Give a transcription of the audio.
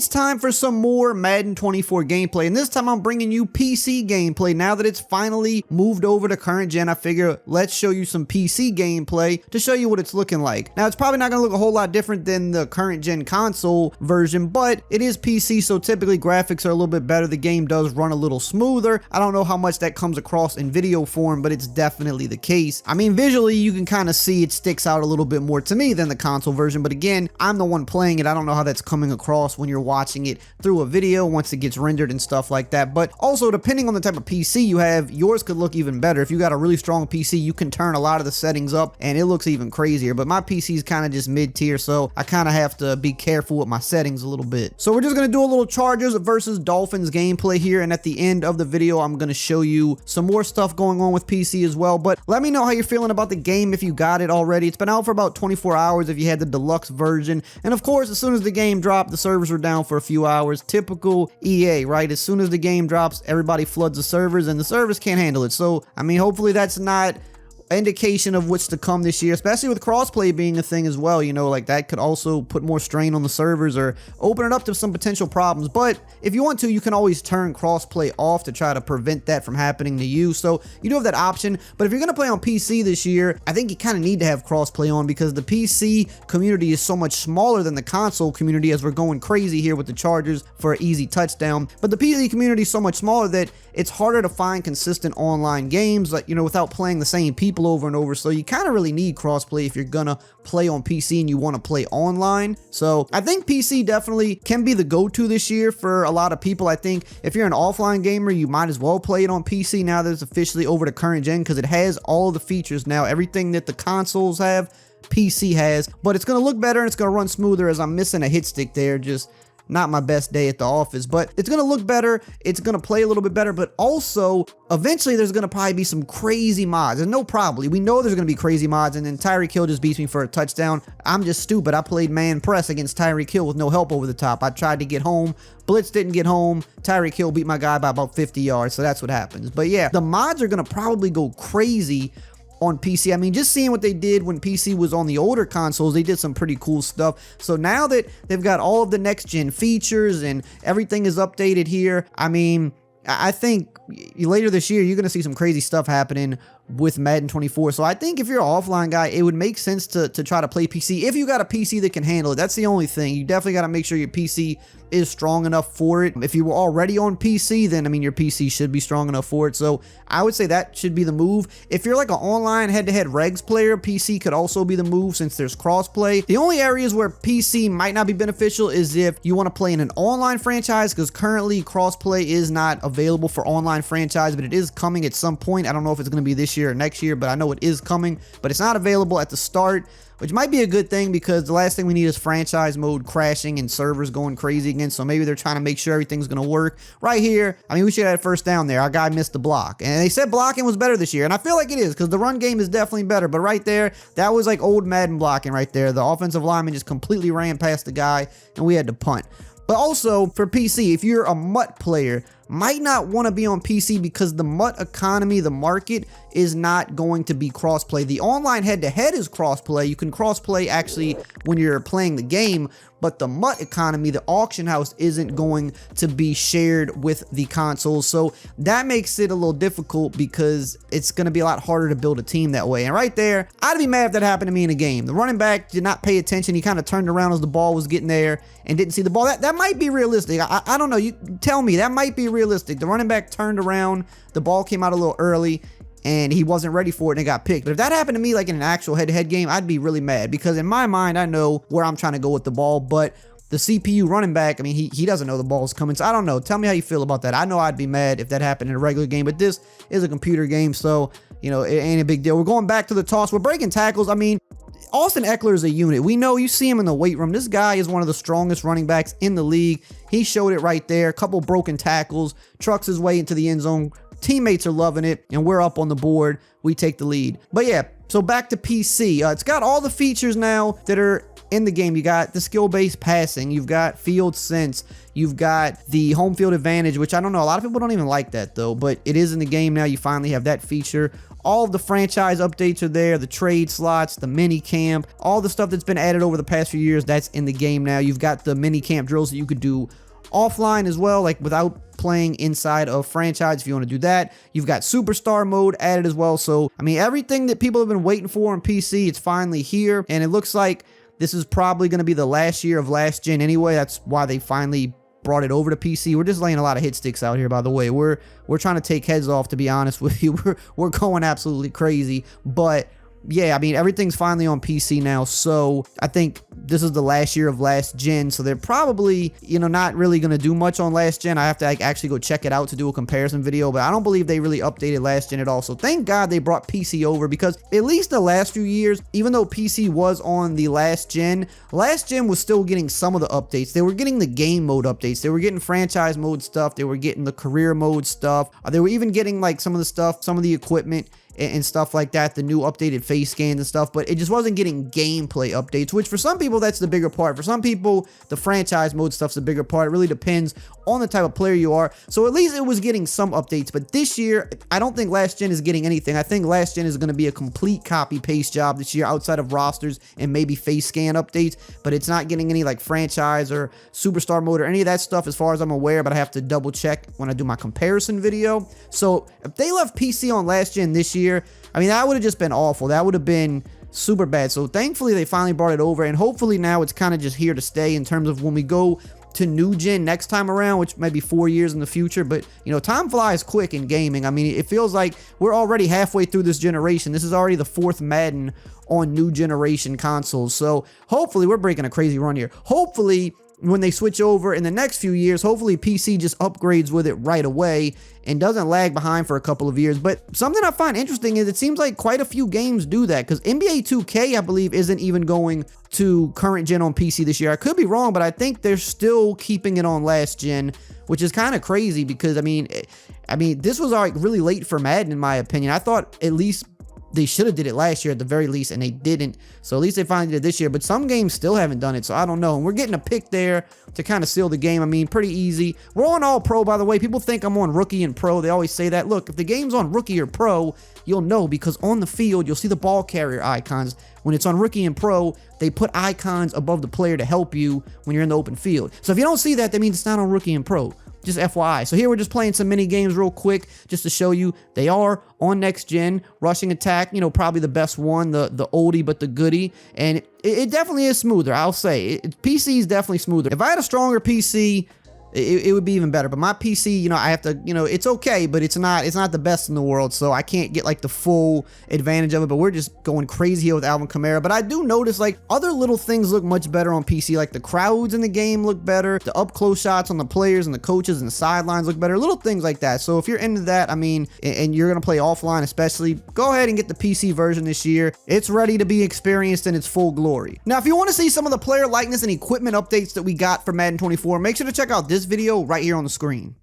It's time for some more Madden 24 gameplay, and this time I'm bringing you PC gameplay. Now that it's finally moved over to current gen, I figure let's show you some PC gameplay to show you what it's looking like. Now, it's probably not going to look a whole lot different than the current gen console version, but it is PC, so typically graphics are a little bit better. The game does run a little smoother. I don't know how much that comes across in video form, but it's definitely the case. I mean, visually, you can kind of see it sticks out a little bit more to me than the console version, but again, I'm the one playing it. I don't know how that's coming across when you're watching it through a video once it gets rendered and stuff like that. But also, depending on the type of PC you have, yours could look even better. If you got a really strong PC, you can turn a lot of the settings up and it looks even crazier. But my PC is kind of just mid-tier, so I kind of have to be careful with my settings a little bit. So we're just going to do a little Chargers versus Dolphins gameplay here, and at the end of the video, I'm going to show you some more stuff going on with PC as well. But let me know how you're feeling about the game if you got it already. It's been out for about 24 hours if you had the deluxe version, and of course, as soon as the game dropped, the servers were down for a few hours. Typical EA, right? As soon as the game drops, everybody floods the servers and the servers can't handle it. So, I mean, hopefully that's not indication of what's to come this year, especially with crossplay being a thing as well. You know, like that could also put more strain on the servers or open it up to some potential problems. But if you want to, you can always turn crossplay off to try to prevent that from happening to you. So you do have that option. But if you're going to play on PC this year, I think you kind of need to have crossplay on because the PC community is so much smaller than the console community, as we're going crazy here with the Chargers for an easy touchdown. But the PC community is so much smaller that it's harder to find consistent online games, like, you know, without playing the same people over and over. So you kind of really need crossplay if you're gonna play on PC and you want to play online. So I think PC definitely can be the go-to this year for a lot of people. I think if you're an offline gamer, you might as well play it on PC now that it's officially over to current gen, because it has all of the features now. Everything that the consoles have, PC has, but it's gonna look better and it's gonna run smoother, as I'm missing a hit stick there. Just not my best day at the office, but it's gonna look better. It's gonna play a little bit better, but also eventually there's gonna probably be some crazy mods. And no, probably, we know there's gonna be crazy mods, and then Tyreek Hill just beats me for a touchdown. I'm just stupid. I played man press against Tyreek Hill with no help over the top. I tried to get home, blitz didn't get home. Tyreek Hill beat my guy by about 50 yards, so that's what happens. But yeah, the mods are gonna probably go crazy on PC. I mean, just seeing what they did when PC was on the older consoles, they did some pretty cool stuff. So now that they've got all of the next gen features and everything is updated here, I mean, I think later this year, you're going to see some crazy stuff happening with Madden 24. So I think if you're an offline guy, it would make sense to try to play PC if you got a PC that can handle it. That's the only thing. You definitely got to make sure your PC is strong enough for it. If you were already on PC, then I mean, your PC should be strong enough for it. So I would say that should be the move. If you're like an online head-to-head regs player, PC could also be the move since there's crossplay. The only areas where PC might not be beneficial is if you want to play in an online franchise, because currently crossplay is not available for online franchise, but it is coming at some point. I don't know if it's going to be this year or next year, but I know it is coming, but it's not available at the start, which might be a good thing because the last thing we need is franchise mode crashing and servers going crazy again. So maybe they're trying to make sure everything's going to work. Right here, I mean, we should have had first down there. Our guy missed the block, and they said blocking was better this year, and I feel like it is because the run game is definitely better. But right there, that was like old Madden blocking right there. The offensive lineman just completely ran past the guy, and we had to punt. But also for PC, if you're a MUT player, might not want to be on PC because the MUT economy, the market, is not going to be crossplay. The online head-to-head is crossplay. You can crossplay actually when you're playing the game, but the MUT economy, the auction house, isn't going to be shared with the consoles. So that makes it a little difficult because it's going to be a lot harder to build a team that way. And right there, I'd be mad if that happened to me in a game. The running back did not pay attention. He kind of turned around as the ball was getting there and didn't see the ball. That might be realistic. I don't know. You tell me. That might be realistic. The running back turned around. The ball came out a little early, and he wasn't ready for it and it got picked. But if that happened to me like in an actual head-to-head game, I'd be really mad because in my mind, I know where I'm trying to go with the ball, but the CPU running back, I mean, he doesn't know the ball's coming. So I don't know. Tell me how you feel about that. I know I'd be mad if that happened in a regular game, but this is a computer game, so, you know, it ain't a big deal. We're going back to the toss. We're breaking tackles. I mean, Austin Eckler is a unit. We know, you see him in the weight room. This guy is one of the strongest running backs in the league. He showed it right there. A couple broken tackles, trucks his way into the end zone. Teammates are loving it, and we're up on the board. We take the lead. But yeah, so back to PC. It's got all the features now that are in the game. You got the skill-based passing, you've got field sense, you've got the home field advantage, which I don't know, a lot of people don't even like that though, but it is in the game now. You finally have that feature. All of the franchise updates are there, the trade slots, the mini camp, all the stuff that's been added over the past few years, that's in the game now. You've got the mini camp drills that you could do offline as well, like without playing inside of franchise if you want to do that. You've got superstar mode added as well. So, I mean, everything that people have been waiting for on PC, it's finally here. And it looks like this is probably going to be the last year of last gen anyway. That's why they finally brought it over to PC. We're just laying a lot of hit sticks out here, by the way. We're trying to take heads off, to be honest with you. We're going absolutely crazy. But yeah, I mean, everything's finally on PC now, so I think this is the last year of last gen, so they're probably, you know, not really going to do much on last gen. I have to actually go check it out to do a comparison video, but I don't believe they really updated last gen at all, so thank God they brought PC over, because at least the last few years, even though PC was on the last gen was still getting some of the updates. They were getting the game mode updates, they were getting franchise mode stuff, they were getting the career mode stuff, they were even getting like some of the stuff, some of the equipment and stuff like that, the new updated face scans and stuff, but it just wasn't getting gameplay updates, which for some people that's the bigger part. For some people the franchise mode stuff's the bigger part. It really depends on the type of player you are. So at least it was getting some updates, but this year I don't think last gen is getting anything. I think last gen is going to be a complete copy paste job this year, outside of rosters and maybe face scan updates, but it's not getting any like franchise or superstar mode or any of that stuff as far as I'm aware, but I have to double check when I do my comparison video. So if they left PC on last gen this year, I mean, that would have just been awful. That would have been super bad. So thankfully they finally brought it over, and hopefully now it's kind of just here to stay in terms of when we go to new gen next time around, which might be 4 years in the future. But you know, time flies quick in gaming. I mean, it feels like we're already halfway through this generation. This is already the 4th Madden on new generation consoles. So hopefully we're breaking a crazy run here. Hopefully when they switch over in the next few years, hopefully PC just upgrades with it right away and doesn't lag behind for a couple of years. But something I find interesting is it seems like quite a few games do that, because NBA 2K, I believe, isn't even going to current gen on PC this year. I could be wrong, but I think they're still keeping it on last gen, which is kind of crazy because, I mean, this was like really late for Madden in my opinion. I thought at least they should have did it last year at the very least, and they didn't. So at least they finally did it this year, but some games still haven't done it, so I don't know. And we're getting a pick there to kind of seal the game. I mean, pretty easy. We're on all pro, by the way. People think I'm on rookie and pro. They always say that. Look, if the game's on rookie or pro, you'll know, because on the field, you'll see the ball carrier icons. When it's on rookie and pro, they put icons above the player to help you when you're in the open field. So if you don't see that, that means it's not on rookie and pro. Just FYI. So here we're just playing some mini games real quick just to show you they are on next gen. Rushing attack, you know, probably the best one, the oldie but the goodie, and it definitely is smoother. I'll say PC is definitely smoother. If I had a stronger PC, it would be even better. But my PC, you know, I have to, you know, it's okay, but it's not the best in the world, so I can't get like the full advantage of it. But we're just going crazy here with Alvin Kamara. But I do notice like other little things look much better on PC, like the crowds in the game look better, the up close shots on the players and the coaches and the sidelines look better, little things like that. So if you're into that, I mean, and you're gonna play offline especially, go ahead and get the PC version this year. It's ready to be experienced in its full glory. Now, if you want to see some of the player likeness and equipment updates that we got for Madden 24, make sure to check out this video right here on the screen.